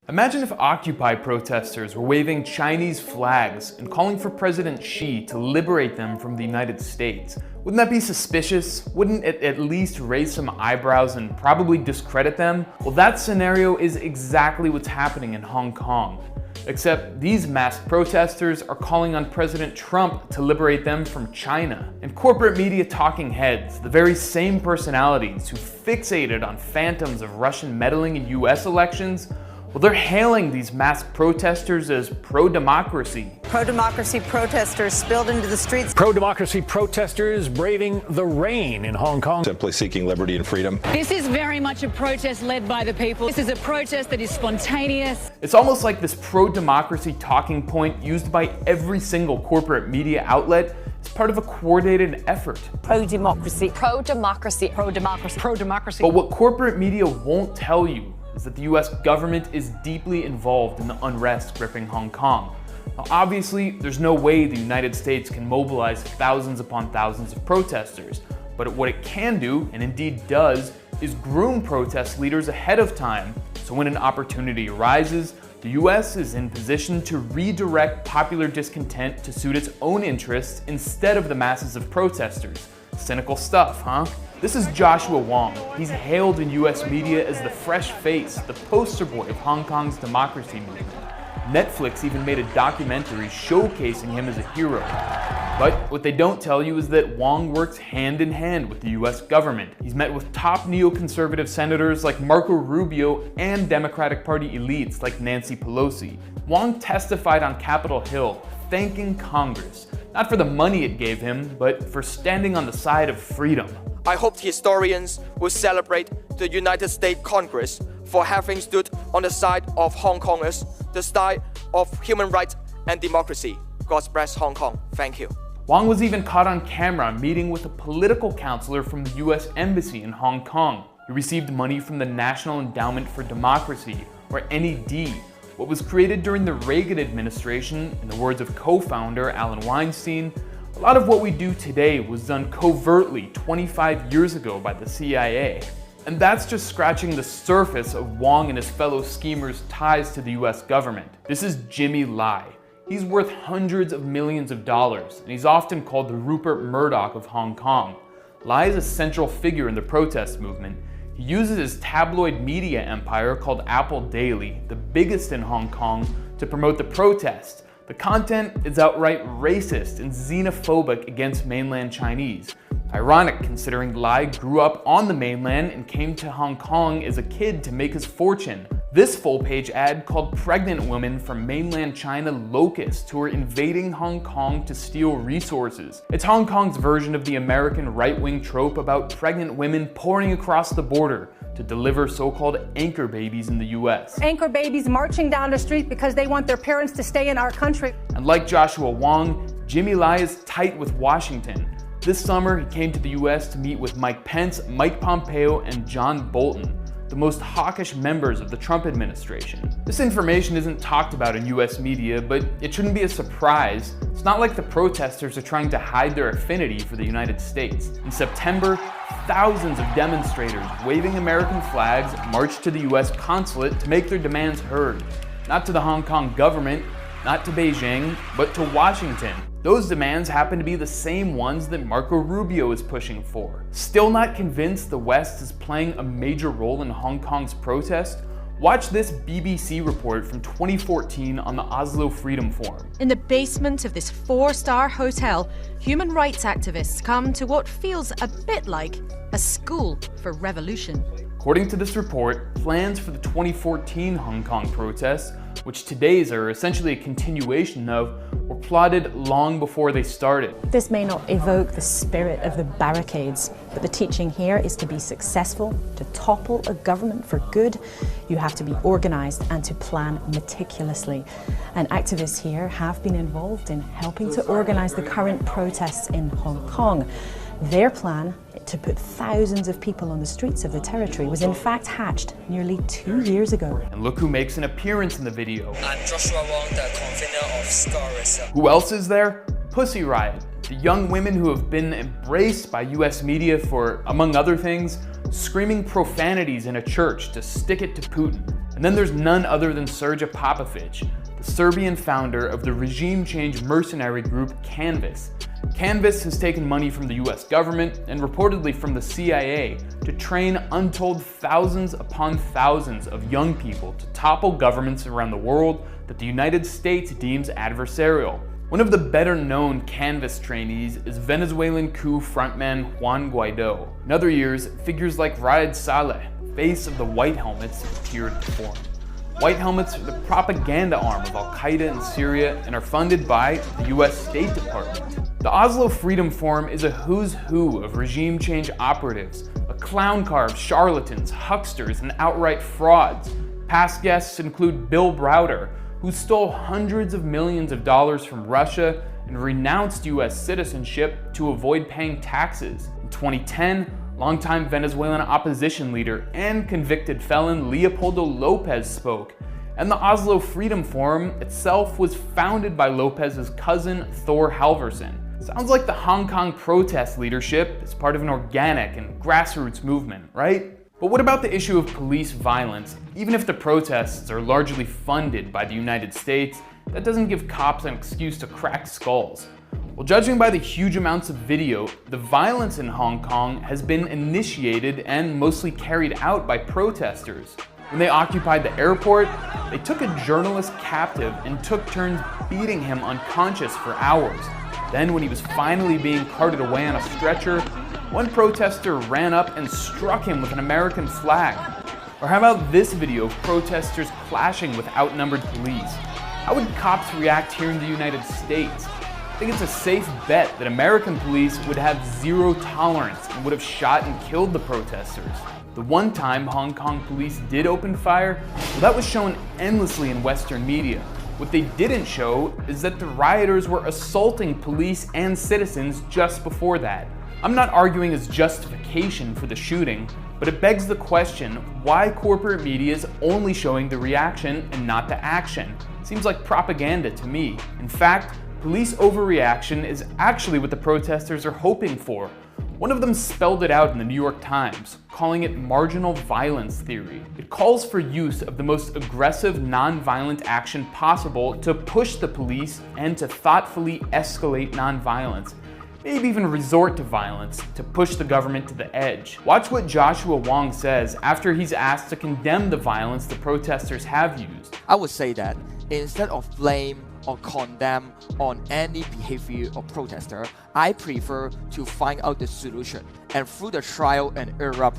Imagine if Occupy protesters were waving Chinese flags and calling for President Xi to liberate them from the United States. Wouldn't that be suspicious? Wouldn't it at least raise some eyebrows and probably discredit them? Well, that scenario is exactly what's happening in Hong Kong. Except these masked protesters are calling on President Trump to liberate them from China. And corporate media talking heads, the very same personalities who fixated on phantoms of Russian meddling in US elections, well, they're hailing these masked protesters as pro-democracy. Pro-democracy protesters spilled into the streets. Pro-democracy protesters braving the rain in Hong Kong. Simply seeking liberty and freedom. This is very much a protest led by the people. This is a protest that is spontaneous. It's almost like this pro-democracy talking point used by every single corporate media outlet is part of a coordinated effort. Pro-democracy. Pro-democracy. Pro-democracy. Pro-democracy. But what corporate media won't tell you is that the US government is deeply involved in the unrest gripping Hong Kong. Now, obviously, there's no way the United States can mobilize thousands upon thousands of protesters, but what it can do, and indeed does, is groom protest leaders ahead of time, so when an opportunity arises, the US is in position to redirect popular discontent to suit its own interests instead of the masses of protesters. Cynical stuff, huh? This is Joshua Wong. He's hailed in US media as the fresh face, the poster boy of Hong Kong's democracy movement. Netflix even made a documentary showcasing him as a hero. But what they don't tell you is that Wong works hand in hand with the US government. He's met with top neoconservative senators like Marco Rubio and Democratic Party elites like Nancy Pelosi. Wong testified on Capitol Hill, thanking Congress, not for the money it gave him, but for standing on the side of freedom. I hope historians will celebrate the United States Congress for having stood on the side of Hong Kongers, the side of human rights and democracy. God bless Hong Kong. Thank you. Wong was even caught on camera meeting with a political counselor from the US Embassy in Hong Kong. He received money from the National Endowment for Democracy, or NED, what was created during the Reagan administration. In the words of co-founder Alan Weinstein, a lot of what we do today was done covertly 25 years ago by the CIA. And that's just scratching the surface of Wong and his fellow schemers' ties to the US government. This is Jimmy Lai. He's worth hundreds of millions of dollars, and he's often called the Rupert Murdoch of Hong Kong. Lai is a central figure in the protest movement. He uses his tabloid media empire called Apple Daily, the biggest in Hong Kong, to promote the protest. The content is outright racist and xenophobic against mainland Chinese. Ironic considering Lai grew up on the mainland and came to Hong Kong as a kid to make his fortune. This full-page ad called pregnant women from mainland China locusts who are invading Hong Kong to steal resources. It's Hong Kong's version of the American right-wing trope about pregnant women pouring across the border to deliver so-called anchor babies in the US. Anchor babies marching down the street because they want their parents to stay in our country. And like Joshua Wong, Jimmy Lai is tight with Washington. This summer, he came to the US to meet with Mike Pence, Mike Pompeo, and John Bolton, the most hawkish members of the Trump administration. This information isn't talked about in US media, but it shouldn't be a surprise. It's not like the protesters are trying to hide their affinity for the United States. In September, thousands of demonstrators waving American flags marched to the US consulate to make their demands heard. Not to the Hong Kong government, not to Beijing, but to Washington. Those demands happen to be the same ones that Marco Rubio is pushing for. Still not convinced the West is playing a major role in Hong Kong's protest? Watch this BBC report from 2014 on the Oslo Freedom Forum. In the basement of this 4-star hotel, human rights activists come to what feels a bit like a school for revolution. According to this report, plans for the 2014 Hong Kong protests, which today's are essentially a continuation of, were plotted long before they started. This may not evoke the spirit of the barricades, but the teaching here is to be successful, to topple a government for good, you have to be organized and to plan meticulously. And activists here have been involved in helping to organize the current protests in Hong Kong. Their plan to put thousands of people on the streets of the territory was in fact hatched nearly 2 years ago. And look who makes an appearance in the video. I'm Joshua Wong, the convener of Scorers. Who else is there? Pussy Riot, the young women who have been embraced by US media for, among other things, screaming profanities in a church to stick it to Putin. And then there's none other than Srđan Popović, the Serbian founder of the regime change mercenary group Canvas. Canvas has taken money from the US government and reportedly from the CIA to train untold thousands upon thousands of young people to topple governments around the world that the United States deems adversarial. One of the better known Canvas trainees is Venezuelan coup frontman Juan Guaido. In other years, figures like Raed Saleh, face of the White Helmets, appeared to form. White Helmets are the propaganda arm of Al-Qaeda in Syria and are funded by the US State Department. The Oslo Freedom Forum is a who's who of regime change operatives, a clown car of charlatans, hucksters, and outright frauds. Past guests include Bill Browder, who stole hundreds of millions of dollars from Russia and renounced US citizenship to avoid paying taxes. In 2010, longtime Venezuelan opposition leader and convicted felon Leopoldo Lopez spoke, and the Oslo Freedom Forum itself was founded by Lopez's cousin Thor Halvorsen. Sounds like the Hong Kong protest leadership is part of an organic and grassroots movement, right? But what about the issue of police violence? Even if the protests are largely funded by the United States, that doesn't give cops an excuse to crack skulls. Well, judging by the huge amounts of video, the violence in Hong Kong has been initiated and mostly carried out by protesters. When they occupied the airport, they took a journalist captive and took turns beating him unconscious for hours. Then, when he was finally being carted away on a stretcher, one protester ran up and struck him with an American flag. Or how about this video of protesters clashing with outnumbered police? How would cops react here in the United States? I think it's a safe bet that American police would have zero tolerance and would have shot and killed the protesters. The one time Hong Kong police did open fire, well, that was shown endlessly in Western media. What they didn't show is that the rioters were assaulting police and citizens just before that. I'm not arguing as justification for the shooting, but it begs the question why corporate media is only showing the reaction and not the action. Seems like propaganda to me. In fact, police overreaction is actually what the protesters are hoping for. One of them spelled it out in the New York Times, calling it marginal violence theory. It calls for use of the most aggressive, non-violent action possible to push the police and to thoughtfully escalate nonviolence. Maybe even resort to violence to push the government to the edge. Watch what Joshua Wong says after he's asked to condemn the violence the protesters have used. I would say that instead of blame or condemn on any behavior of protester, I prefer to find out the solution and through the trial and error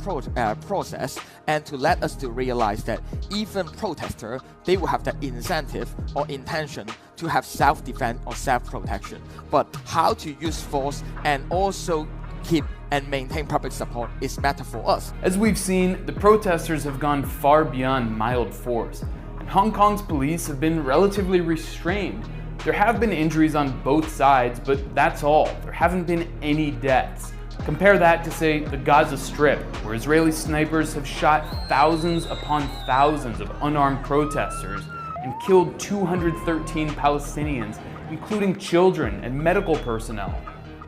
process, and to let us to realize that even protester, they will have the incentive or intention to have self-defense or self-protection. But how to use force and also keep and maintain public support is matter for us. As we've seen, the protesters have gone far beyond mild force. Hong Kong's police have been relatively restrained. There have been injuries on both sides, but that's all. There haven't been any deaths. Compare that to, say, the Gaza Strip, where Israeli snipers have shot thousands upon thousands of unarmed protesters and killed 213 Palestinians, including children and medical personnel.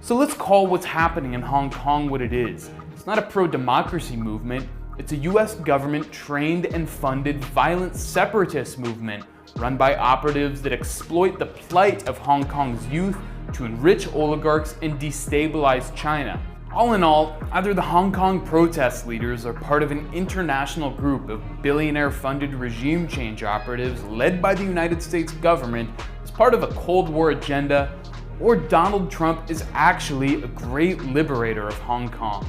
So let's call what's happening in Hong Kong what it is. It's not a pro-democracy movement. It's a US government trained and funded violent separatist movement run by operatives that exploit the plight of Hong Kong's youth to enrich oligarchs and destabilize China. All in all, either the Hong Kong protest leaders are part of an international group of billionaire-funded regime change operatives led by the United States government as part of a Cold War agenda, or Donald Trump is actually a great liberator of Hong Kong.